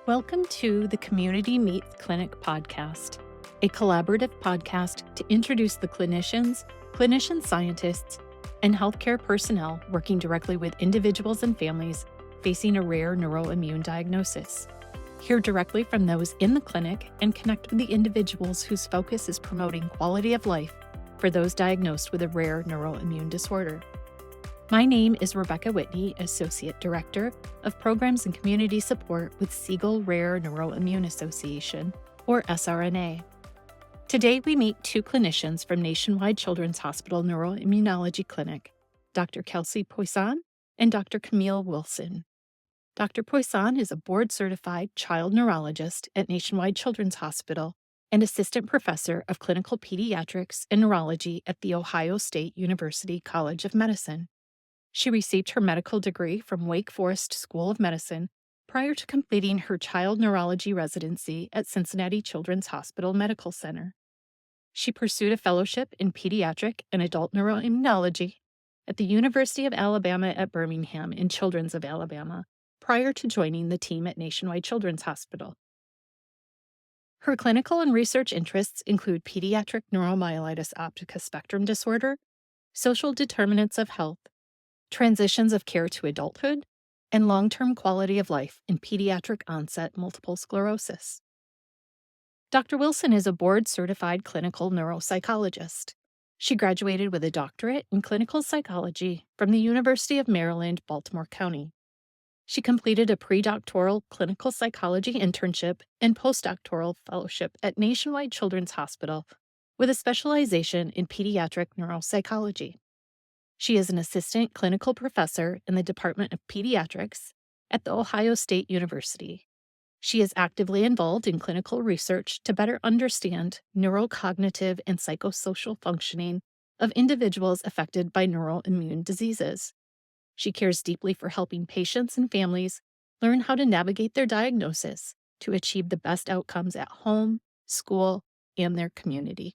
Welcome to the Community Meets Clinic podcast, a collaborative podcast to introduce the clinician scientists, and healthcare personnel working directly with individuals and families facing a rare neuroimmune diagnosis. Hear directly from those in the clinic and connect with the individuals whose focus is promoting quality of life for those diagnosed with a rare neuroimmune disorder. My name is Rebecca Whitney, Associate Director of Programs and Community Support with Siegel Rare Neuroimmune Association, or SRNA. Today, we meet two clinicians from Nationwide Children's Hospital Neuroimmunology Clinic, Dr. Kelsey Poisson and Dr. Camille Wilson. Dr. Poisson is a board-certified child neurologist at Nationwide Children's Hospital and Assistant Professor of Clinical Pediatrics and Neurology at The Ohio State University College of Medicine. She received her medical degree from Wake Forest School of Medicine prior to completing her child neurology residency at Cincinnati Children's Hospital Medical Center. She pursued a fellowship in pediatric and adult neuroimmunology at the University of Alabama at Birmingham in Children's of Alabama prior to joining the team at Nationwide Children's Hospital. Her clinical and research interests include pediatric neuromyelitis optica spectrum disorder, social determinants of health, transitions of care to adulthood, and long-term quality of life in pediatric onset multiple sclerosis. Dr. Wilson is a board-certified clinical neuropsychologist. She graduated with a doctorate in clinical psychology from the University of Maryland, Baltimore County. She completed a predoctoral clinical psychology internship and postdoctoral fellowship at Nationwide Children's Hospital with a specialization in pediatric neuropsychology. She is an assistant clinical professor in the Department of Pediatrics at The Ohio State University. She is actively involved in clinical research to better understand neurocognitive and psychosocial functioning of individuals affected by neuroimmune diseases. She cares deeply for helping patients and families learn how to navigate their diagnosis to achieve the best outcomes at home, school, and their community.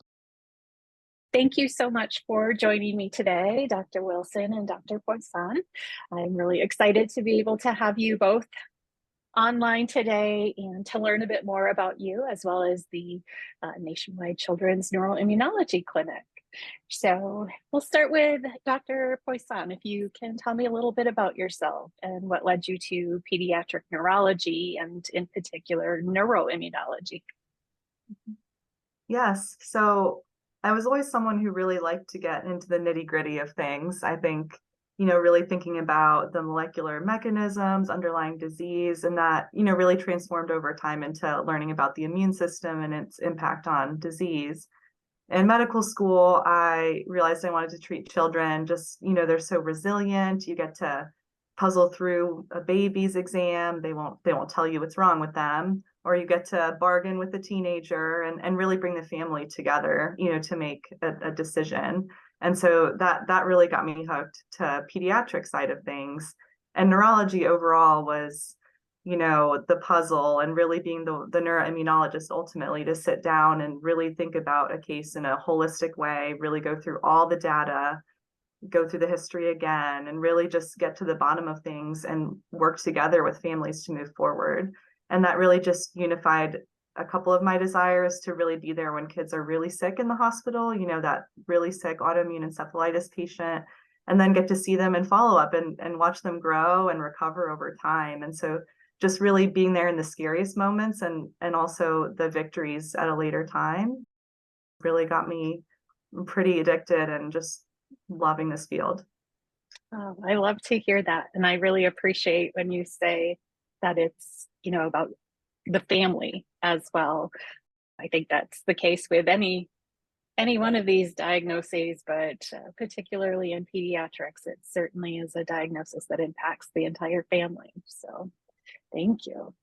Thank you so much for joining me today, Dr. Wilson and Dr. Poisson. I'm really excited to be able to have you both online today and to learn a bit more about you, as well as the Nationwide Children's Neuroimmunology Clinic. So we'll start with Dr. Poisson. If you can tell me a little bit about yourself and what led you to pediatric neurology and in particular neuroimmunology. Yes, so I was always someone who really liked to get into the nitty-gritty of things. I think, really thinking about the molecular mechanisms underlying disease, and that, really transformed over time into learning about the immune system and its impact on disease. In medical school, I realized I wanted to treat children. Just, they're so resilient. You get to puzzle through a baby's exam. They won't tell you what's wrong with them. Or you get to bargain with a teenager and really bring the family together, to make a decision. And so that really got me hooked to pediatric side of things. And neurology overall was, the puzzle, and really being the neuroimmunologist ultimately to sit down and really think about a case in a holistic way, really go through all the data, go through the history again, and really just get to the bottom of things and work together with families to move forward. And that really just unified a couple of my desires to really be there when kids are really sick in the hospital, that really sick autoimmune encephalitis patient, and then get to see them in follow-up and watch them grow and recover over time. And so just really being there in the scariest moments and also the victories at a later time really got me pretty addicted and just loving this field. Oh, I love to hear that. And I really appreciate when you say that it's, about the family as well. I think that's the case with any one of these diagnoses, but particularly in pediatrics, it certainly is a diagnosis that impacts the entire family. So thank you.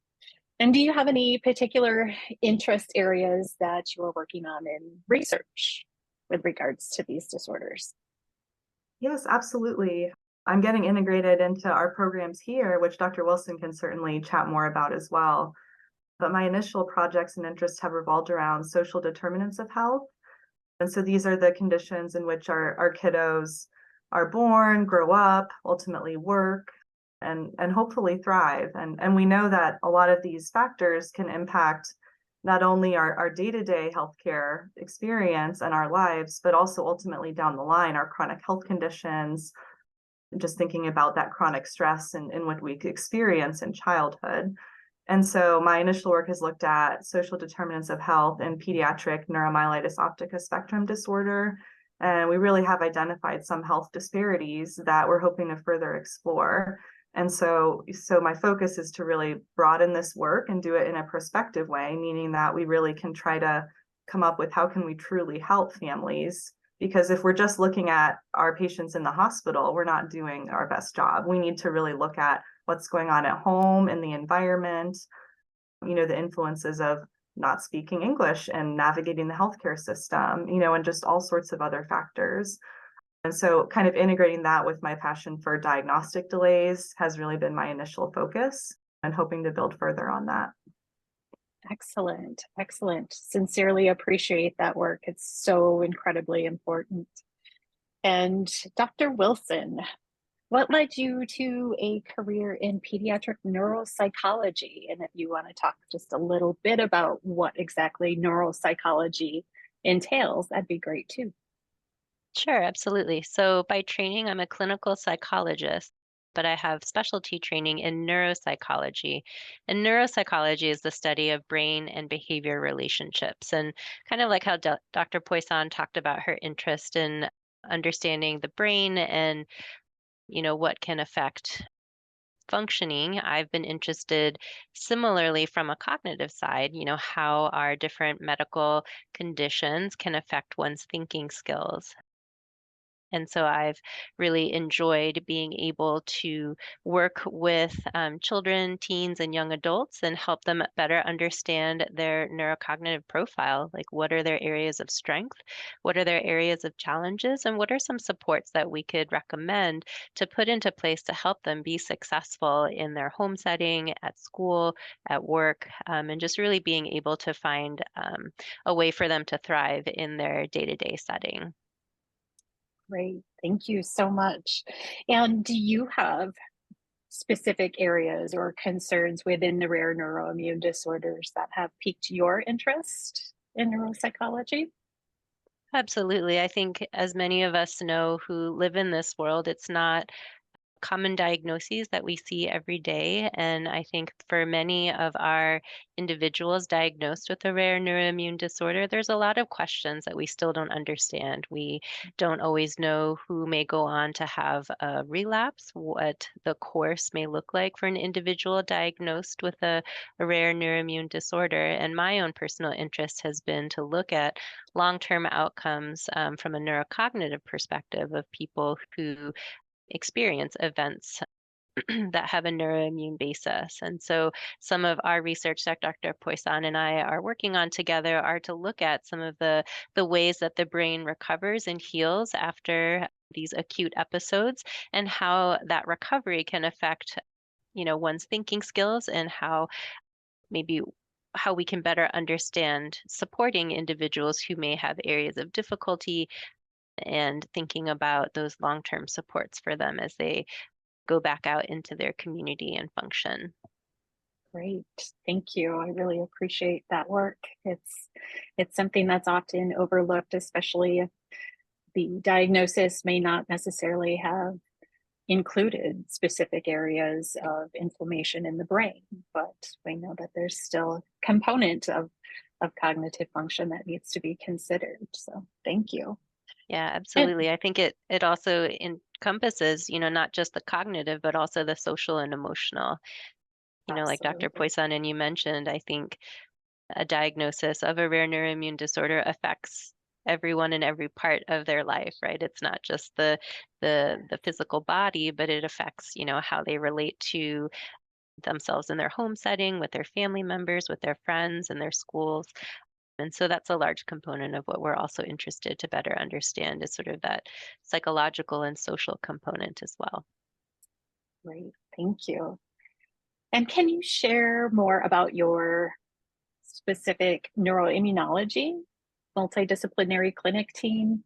And do you have any particular interest areas that you are working on in research with regards to these disorders? Yes, absolutely. I'm getting integrated into our programs here, which Dr. Wilson can certainly chat more about as well. But my initial projects and interests have revolved around social determinants of health. And so these are the conditions in which our kiddos are born, grow up, ultimately work, and hopefully thrive. And we know that a lot of these factors can impact not only our day-to-day healthcare experience and our lives, but also ultimately down the line, our chronic health conditions, just thinking about that chronic stress and what we experience in childhood. And so my initial work has looked at social determinants of health and pediatric neuromyelitis optica spectrum disorder. And we really have identified some health disparities that we're hoping to further explore. And so my focus is to really broaden this work and do it in a prospective way, meaning that we really can try to come up with how can we truly help families. Because if we're just looking at our patients in the hospital, we're not doing our best job. We need to really look at what's going on at home in the environment, the influences of not speaking English and navigating the healthcare system, and just all sorts of other factors. And so kind of integrating that with my passion for diagnostic delays has really been my initial focus, and hoping to build further on that. Excellent. Excellent. Sincerely appreciate that work. It's so incredibly important. And Dr. Wilson, what led you to a career in pediatric neuropsychology? And if you want to talk just a little bit about what exactly neuropsychology entails, that'd be great too. Sure, absolutely. So by training, I'm a clinical psychologist, but I have specialty training in neuropsychology. And neuropsychology is the study of brain and behavior relationships. And kind of like how Dr. Poisson talked about her interest in understanding the brain and, what can affect functioning, I've been interested similarly from a cognitive side, how our different medical conditions can affect one's thinking skills. And so I've really enjoyed being able to work with children, teens, and young adults and help them better understand their neurocognitive profile. Like, what are their areas of strength? What are their areas of challenges? And what are some supports that we could recommend to put into place to help them be successful in their home setting, at school, at work, and just really being able to find a way for them to thrive in their day-to-day setting. Great. Thank you so much. And do you have specific areas or concerns within the rare neuroimmune disorders that have piqued your interest in neuropsychology? Absolutely. I think as many of us know who live in this world, it's not common diagnoses that we see every day. And I think for many of our individuals diagnosed with a rare neuroimmune disorder, there's a lot of questions that we still don't understand. We don't always know who may go on to have a relapse, what the course may look like for an individual diagnosed with a rare neuroimmune disorder. And my own personal interest has been to look at long-term outcomes from a neurocognitive perspective of people who experience events that have a neuroimmune basis. And so some of our research that Dr. Poisson and I are working on together are to look at some of the ways that the brain recovers and heals after these acute episodes and how that recovery can affect, one's thinking skills and how we can better understand supporting individuals who may have areas of difficulty and thinking about those long-term supports for them as they go back out into their community and function. Great. Thank you. I really appreciate that work. It's something that's often overlooked, especially if the diagnosis may not necessarily have included specific areas of inflammation in the brain, but we know that there's still a component of cognitive function that needs to be considered. So thank you. Yeah, absolutely. I think it also encompasses, not just the cognitive, but also the social and emotional. Like Dr. Absolutely. Poisson and you mentioned, I think a diagnosis of a rare neuroimmune disorder affects everyone in every part of their life, right? It's not just the physical body, but it affects, how they relate to themselves in their home setting, with their family members, with their friends, and their schools. And so that's a large component of what we're also interested to better understand is sort of that psychological and social component as well. Great. Thank you. And can you share more about your specific neuroimmunology multidisciplinary clinic team?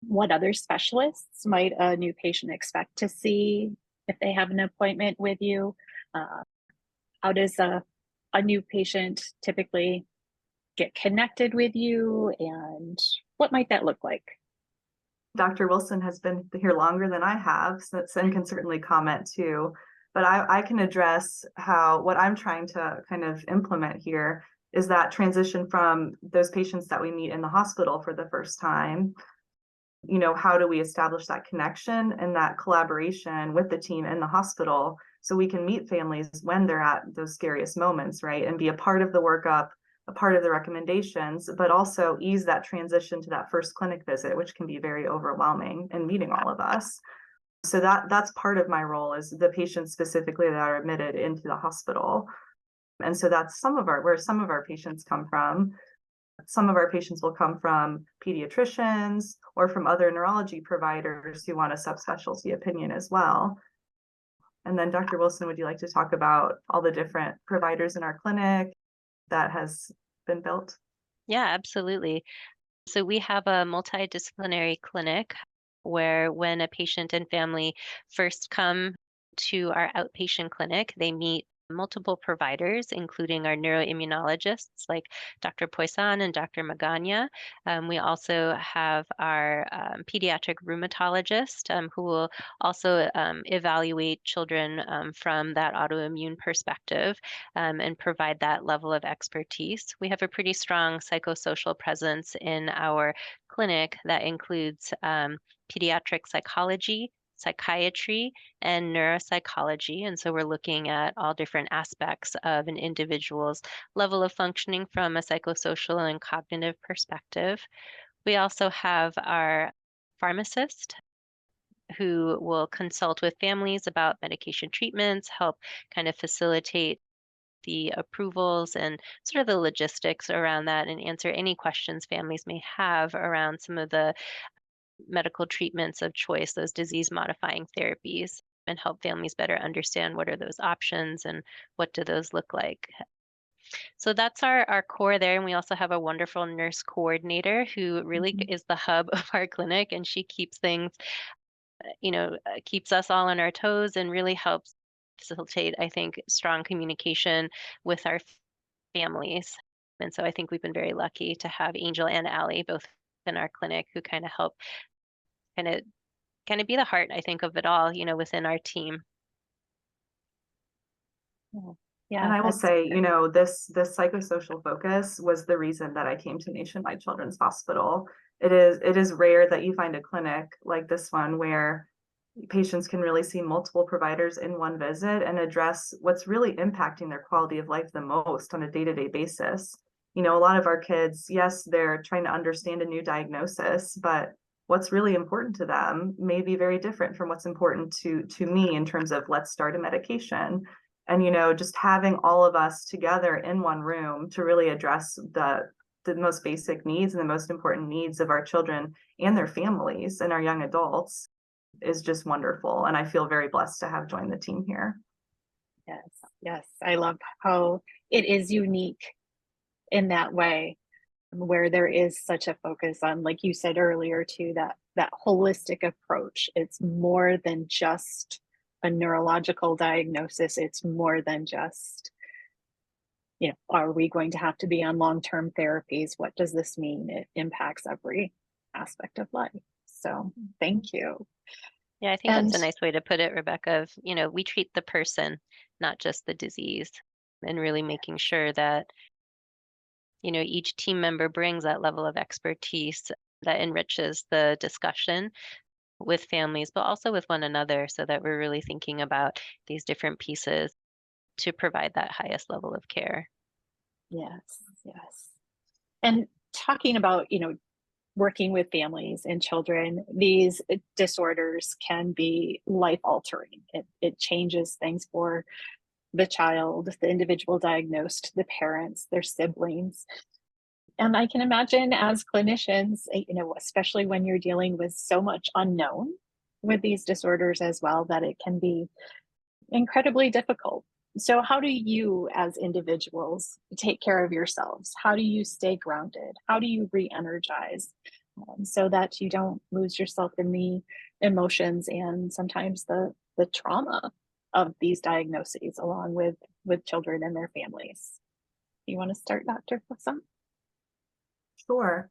What other specialists might a new patient expect to see? if they have an appointment with you? How does a new patient typically get connected with you, and what might that look like? Dr. Wilson has been here longer than I have, and can certainly comment too. But I can address what I'm trying to kind of implement here is that transition from those patients that we meet in the hospital for the first time. How do we establish that connection and that collaboration with the team in the hospital so we can meet families when they're at those scariest moments, right? And be a part of the workup, a part of the recommendations, but also ease that transition to that first clinic visit, which can be very overwhelming in meeting all of us. So that's part of my role, is the patients specifically that are admitted into the hospital. And so that's where some of our patients come from. Some of our patients will come from pediatricians or from other neurology providers who want a subspecialty opinion as well. And then Dr. Wilson, would you like to talk about all the different providers in our clinic that has been built? Yeah, absolutely. So we have a multidisciplinary clinic where when a patient and family first come to our outpatient clinic, they meet multiple providers, including our neuroimmunologists like Dr. Poisson and Dr. Magana. We also have our pediatric rheumatologist who will also evaluate children from that autoimmune perspective and provide that level of expertise. We have a pretty strong psychosocial presence in our clinic that includes pediatric psychology, psychiatry, and neuropsychology. And so we're looking at all different aspects of an individual's level of functioning from a psychosocial and cognitive perspective. We also have our pharmacist who will consult with families about medication treatments, help kind of facilitate the approvals and sort of the logistics around that, and answer any questions families may have around some of the medical treatments of choice, those disease modifying therapies, and help families better understand what are those options and what do those look like. So that's our core there. And we also have a wonderful nurse coordinator who really is the hub of our clinic, and she keeps things, keeps us all on our toes and really helps facilitate, I think, strong communication with our families. And so I think we've been very lucky to have Angel and Allie both in our clinic who kind of help kind of be the heart, I think, of it all, within our team. Yeah. And I will say, this psychosocial focus was the reason that I came to Nationwide Children's Hospital. It is rare that you find a clinic like this one where patients can really see multiple providers in one visit and address what's really impacting their quality of life the most on a day-to-day basis. A lot of our kids, yes, they're trying to understand a new diagnosis, but what's really important to them may be very different from what's important to me in terms of let's start a medication. And, just having all of us together in one room to really address the most basic needs and the most important needs of our children and their families and our young adults is just wonderful. And I feel very blessed to have joined the team here. Yes. I love how it is unique in that way, where there is such a focus on, like you said earlier too, that holistic approach. It's more than just a neurological diagnosis. It's more than just, are we going to have to be on long-term therapies? What does this mean? It impacts every aspect of life. So thank you. Yeah, I think that's a nice way to put it, Rebecca, of, we treat the person, not just the disease, and really making sure that, each team member brings that level of expertise that enriches the discussion with families, but also with one another, so that we're really thinking about these different pieces to provide that highest level of care. Yes. And talking about, working with families and children, these disorders can be life altering. It changes things for the child, the individual diagnosed, the parents, their siblings. And I can imagine as clinicians, especially when you're dealing with so much unknown with these disorders as well, that it can be incredibly difficult. So how do you as individuals take care of yourselves? How do you stay grounded? How do you re-energize so that you don't lose yourself in the emotions and sometimes the the trauma of these diagnoses along with children and their families. You want to start, Dr. Poisson? Sure.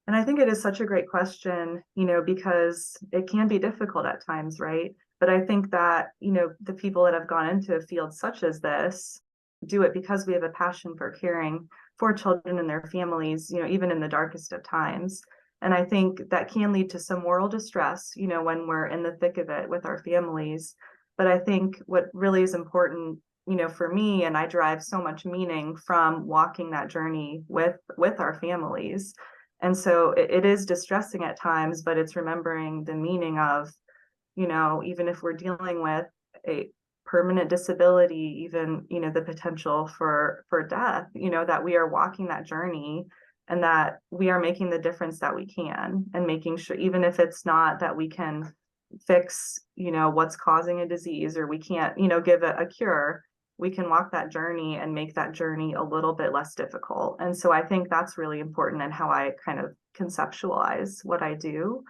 And I think it is such a great question, because it can be difficult at times, right? But I think that, the people that have gone into a field such as this do it because we have a passion for caring for children and their families, even in the darkest of times. And I think that can lead to some moral distress, when we're in the thick of it with our families. But I think what really is important, for me, and I derive so much meaning from walking that journey with our families. And so it is distressing at times, but it's remembering the meaning of, even if we're dealing with a permanent disability, even, the potential for death, that we are walking that journey and that we are making the difference that we can, and making sure, even if it's not that we can fix, what's causing a disease, or we can't, give a cure, we can walk that journey and make that journey a little bit less difficult. And so I think that's really important in how I kind of conceptualize what I do.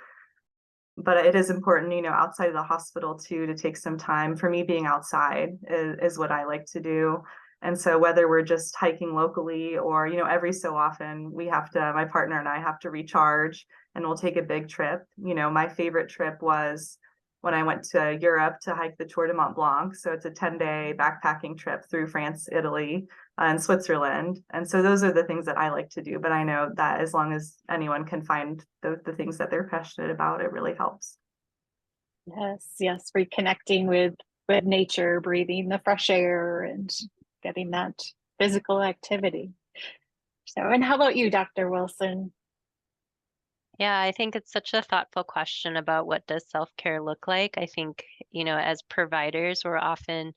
But it is important, outside of the hospital too, to take some time. For me, being outside is what I like to do. And so whether we're just hiking locally or, every so often my partner and I have to recharge, and we'll take a big trip. My favorite trip was when I went to Europe to hike the Tour de Mont Blanc. So it's a 10-day backpacking trip through France, Italy, and Switzerland. And so those are the things that I like to do. But I know that as long as anyone can find the things that they're passionate about, it really helps. Yes, reconnecting with nature, breathing the fresh air, and getting that physical activity. So, and how about you, Dr. Wilson? Yeah, I think it's such a thoughtful question about what does self-care look like. I think, as providers, we're often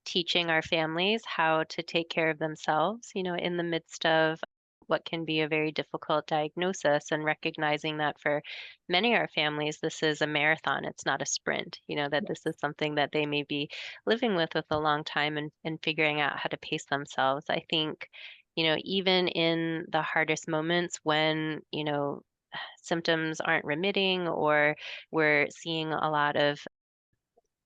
teaching our families how to take care of themselves, in the midst of what can be a very difficult diagnosis, and recognizing that for many of our families, this is a marathon, it's not a sprint, that this is something that they may be living with a long time, and figuring out how to pace themselves. I think, even in the hardest moments when, symptoms aren't remitting, or we're seeing a lot of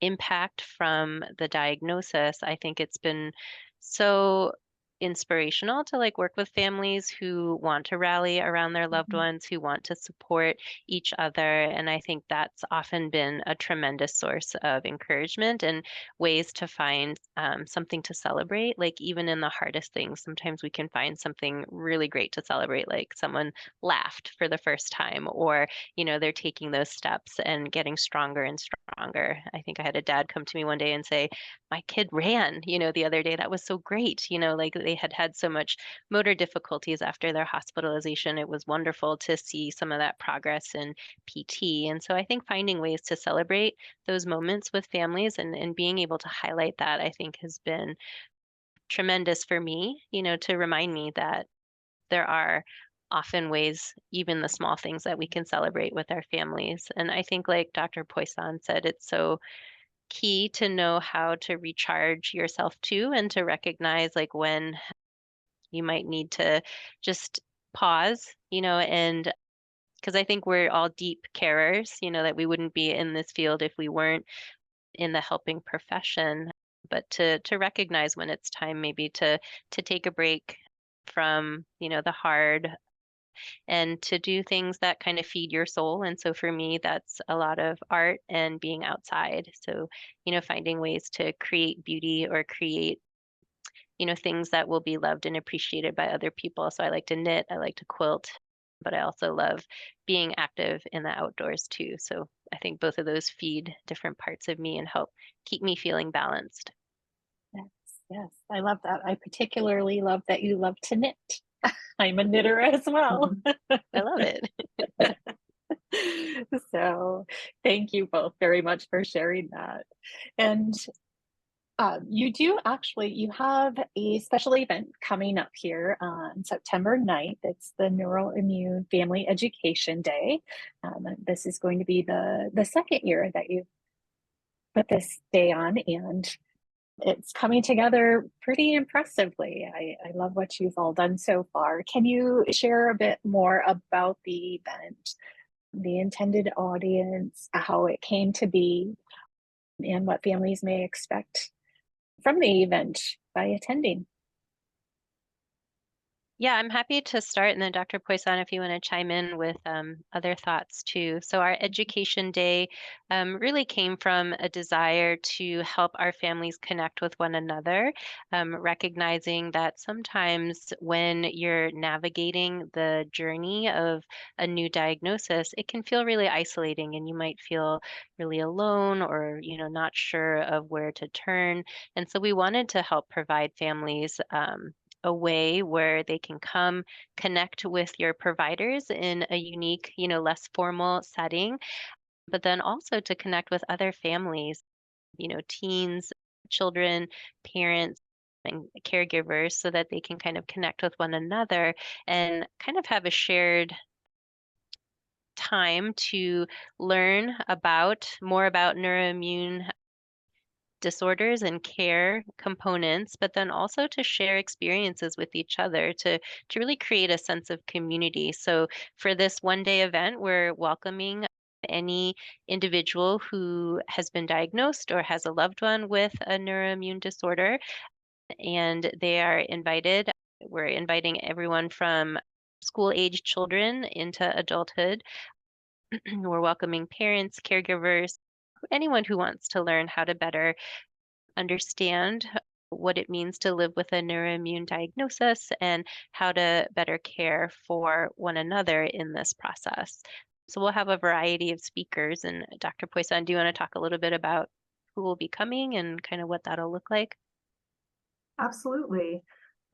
impact from the diagnosis, I think it's been so inspirational to work with families who want to rally around their loved ones, who want to support each other. And I think that's often been a tremendous source of encouragement, and ways to find something to celebrate. Even in the hardest things, sometimes we can find something really great to celebrate, like someone laughed for the first time, or they're taking those steps and getting stronger and stronger. I think I had a dad come to me one day and say, my kid ran, the other day. That was so great. They had so much motor difficulties after their hospitalization. It was wonderful to see some of that progress in PT. And so I think finding ways to celebrate those moments with families, and being able to highlight that, I think has been tremendous for me, to remind me that there are often ways, even the small things, that we can celebrate with our families. And I think, like Dr. Poisson said, it's so key to know how to recharge yourself too, and to recognize when you might need to just pause, and because I think we're all deep carers, that we wouldn't be in this field if we weren't in the helping profession. But to recognize when it's time maybe to take a break from, the hard, and to do things that kind of feed your soul. And so for me, that's a lot of art and being outside. So, finding ways to create beauty, or create, things that will be loved and appreciated by other people. So I like to knit, I like to quilt, but I also love being active in the outdoors too. So I think both of those feed different parts of me and help keep me feeling balanced. Yes, I love that. I particularly love that you love to knit. I'm a knitter as well. I love it. So thank you both very much for sharing that. And you have a special event coming up here on September 9th. It's the Neuroimmune Family Education Day. This is going to be the second year that you've put this day on, and it's coming together pretty impressively. I love what you've all done so far. Can you share a bit more about the event, the intended audience, how it came to be? and what families may expect from the event by attending. Yeah, I'm happy to start, and then Dr. Poisson, if you want to chime in with other thoughts too. So our Education Day really came from a desire to help our families connect with one another, recognizing that sometimes when you're navigating the journey of a new diagnosis, it can feel really isolating, and you might feel really alone or, not sure of where to turn. And so we wanted to help provide families a way where they can come connect with your providers in a unique, less formal setting, but then also to connect with other families, teens, children, parents, and caregivers so that they can kind of connect with one another and kind of have a shared time to learn more about neuroimmune disorders and care components, but then also to share experiences with each other to really create a sense of community. So for this one day event, we're welcoming any individual who has been diagnosed or has a loved one with a neuroimmune disorder, and they are invited. We're inviting everyone from school-age children into adulthood. We're welcoming parents, caregivers, anyone who wants to learn how to better understand what it means to live with a neuroimmune diagnosis and how to better care for one another in this process. So we'll have a variety of speakers. And Dr. Poisson, do you want to talk a little bit about who will be coming and kind of what that'll look like? Absolutely.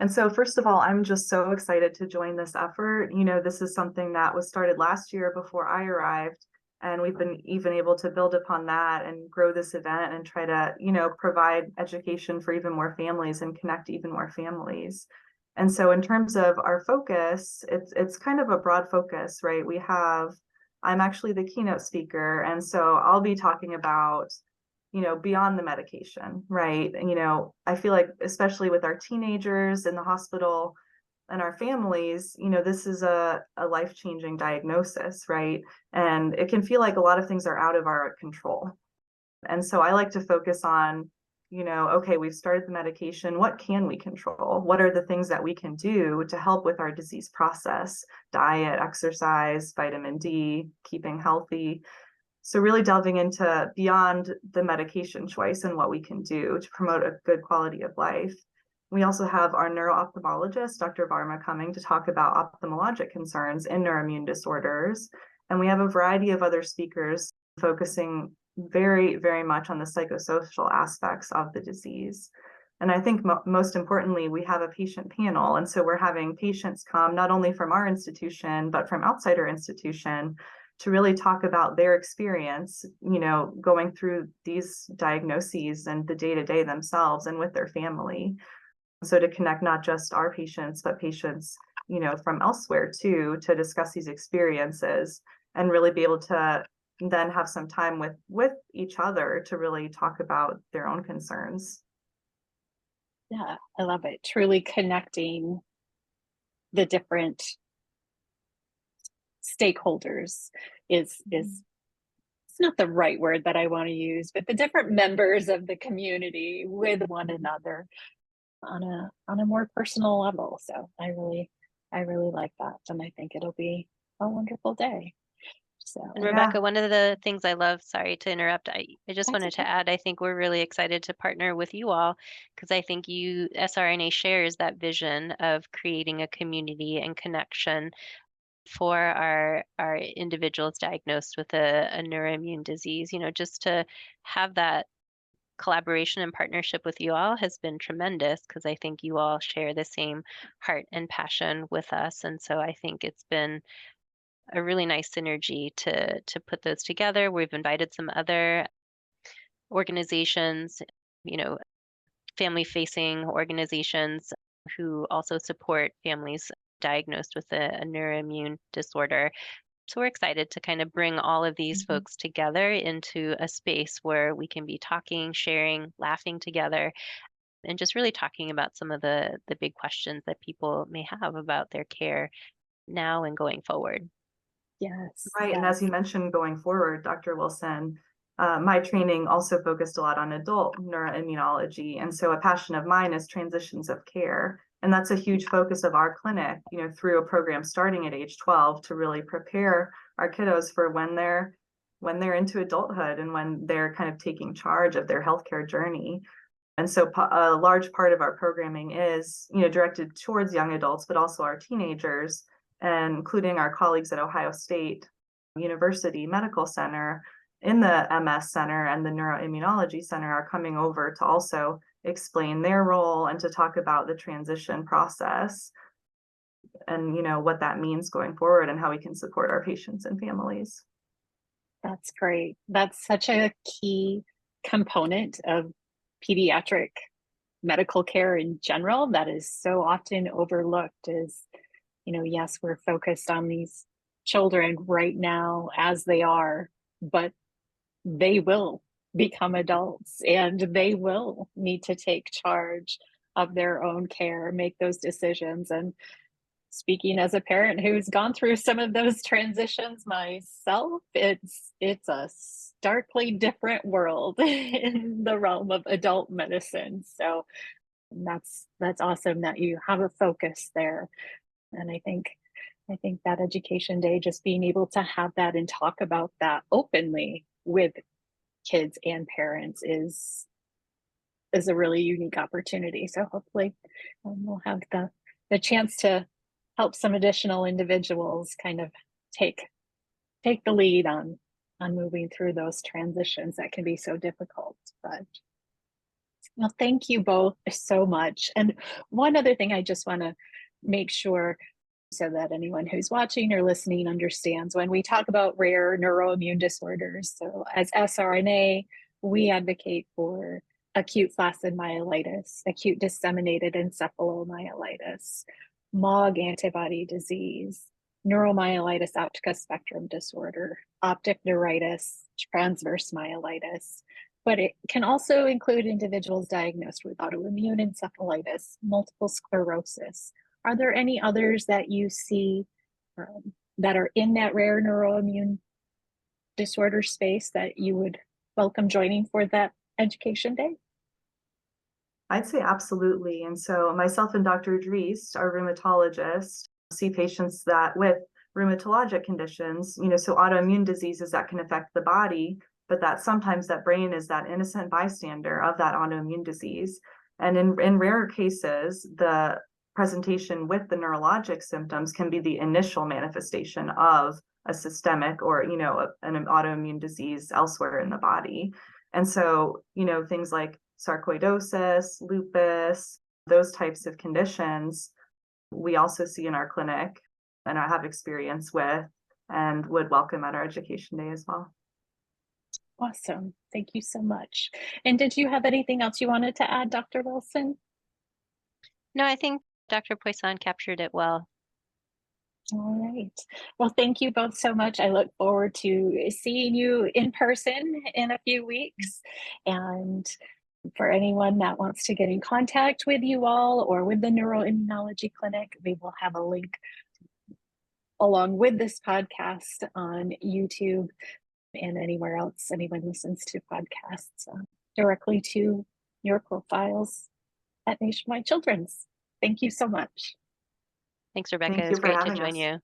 And so first of all, I'm just so excited to join this effort. This is something that was started last year before I arrived, and we've been even able to build upon that and grow this event and try to, provide education for even more families and connect even more families. And so in terms of our focus, it's kind of a broad focus, right? I'm actually the keynote speaker, and so I'll be talking about beyond the medication, right? I feel like, especially with our teenagers in the hospital and our families, this is a life-changing diagnosis, right? And it can feel like a lot of things are out of our control. And so I like to focus on, okay, we've started the medication. What can we control? What are the things that we can do to help with our disease process? Diet, exercise, vitamin D, keeping healthy. So really delving into beyond the medication choice and what we can do to promote a good quality of life. We also have our neuro-ophthalmologist, Dr. Varma, coming to talk about ophthalmologic concerns in neuroimmune disorders. And we have a variety of other speakers focusing very, very much on the psychosocial aspects of the disease. And I think most importantly, we have a patient panel. And so we're having patients come not only from our institution, but from outside our institution to really talk about their experience, going through these diagnoses and the day-to-day themselves and with their family. So to connect not just our patients, but patients, from elsewhere too, to discuss these experiences and really be able to then have some time with each other to really talk about their own concerns. Yeah, I love it. Truly connecting the different stakeholders is it's not the right word that I want to use, but the different members of the community with one another on a more personal level. So I really like that, and I think it'll be a wonderful day. So And Yeah. Rebecca, one of the things I love, sorry to interrupt, I just That's wanted to okay. add, I think we're really excited to partner with you all because I think SRNA shares that vision of creating a community and connection for our individuals diagnosed with a neuroimmune disease. Just to have that collaboration and partnership with you all has been tremendous because I think you all share the same heart and passion with us. And so I think it's been a really nice synergy to put those together. We've invited some other organizations, family-facing organizations who also support families diagnosed with a neuroimmune disorder. So we're excited to kind of bring all of these folks together into a space where we can be talking, sharing, laughing together, and just really talking about some of the big questions that people may have about their care now and going forward. Yes, Right. And yes. as you mentioned, going forward, Dr. Wilson, my training also focused a lot on adult neuroimmunology. And so a passion of mine is transitions of care. And that's a huge focus of our clinic, through a program starting at age 12 to really prepare our kiddos for when they're into adulthood and when they're kind of taking charge of their healthcare journey. And so a large part of our programming is, directed towards young adults, but also our teenagers, and including our colleagues at Ohio State University Medical Center in the MS Center and the Neuroimmunology Center are coming over to also explain their role and to talk about the transition process and, what that means going forward and how we can support our patients and families. That's great. That's such a key component of pediatric medical care in general that is so often overlooked is, yes, we're focused on these children right now as they are, but they will become adults and they will need to take charge of their own care, make those decisions. And speaking as a parent who's gone through some of those transitions myself, it's a starkly different world in the realm of adult medicine. So that's awesome that you have a focus there. And I think that Education Day, just being able to have that and talk about that openly with kids and parents is a really unique opportunity. So hopefully we'll have the chance to help some additional individuals kind of take the lead on moving through those transitions that can be so difficult. But well, thank you both so much. And one other thing I just want to make sure so that anyone who's watching or listening understands when we talk about rare neuroimmune disorders. So as SRNA, we advocate for acute flaccid myelitis, acute disseminated encephalomyelitis, MOG antibody disease, neuromyelitis optica spectrum disorder, optic neuritis, transverse myelitis. But it can also include individuals diagnosed with autoimmune encephalitis, multiple sclerosis. Are there any others that you see that are in that rare neuroimmune disorder space that you would welcome joining for that Education Day? I'd say absolutely. And so myself and Dr. Dries, our rheumatologist, see patients that with rheumatologic conditions, so autoimmune diseases that can affect the body, but that sometimes that brain is that innocent bystander of that autoimmune disease. And in rarer cases, the presentation with the neurologic symptoms can be the initial manifestation of a systemic or, an autoimmune disease elsewhere in the body. And so, things like sarcoidosis, lupus, those types of conditions, we also see in our clinic and I have experience with and would welcome at our Education Day as well. Awesome. Thank you so much. And did you have anything else you wanted to add, Dr. Wilson? No, I think Dr. Poisson captured it well. All right. Well, thank you both so much. I look forward to seeing you in person in a few weeks. And for anyone that wants to get in contact with you all or with the Neuroimmunology Clinic, we will have a link along with this podcast on YouTube and anywhere else anyone listens to podcasts directly to your profiles at Nationwide Children's. Thank you so much. Thanks, Rebecca. Thank you It's for great to having join us. you.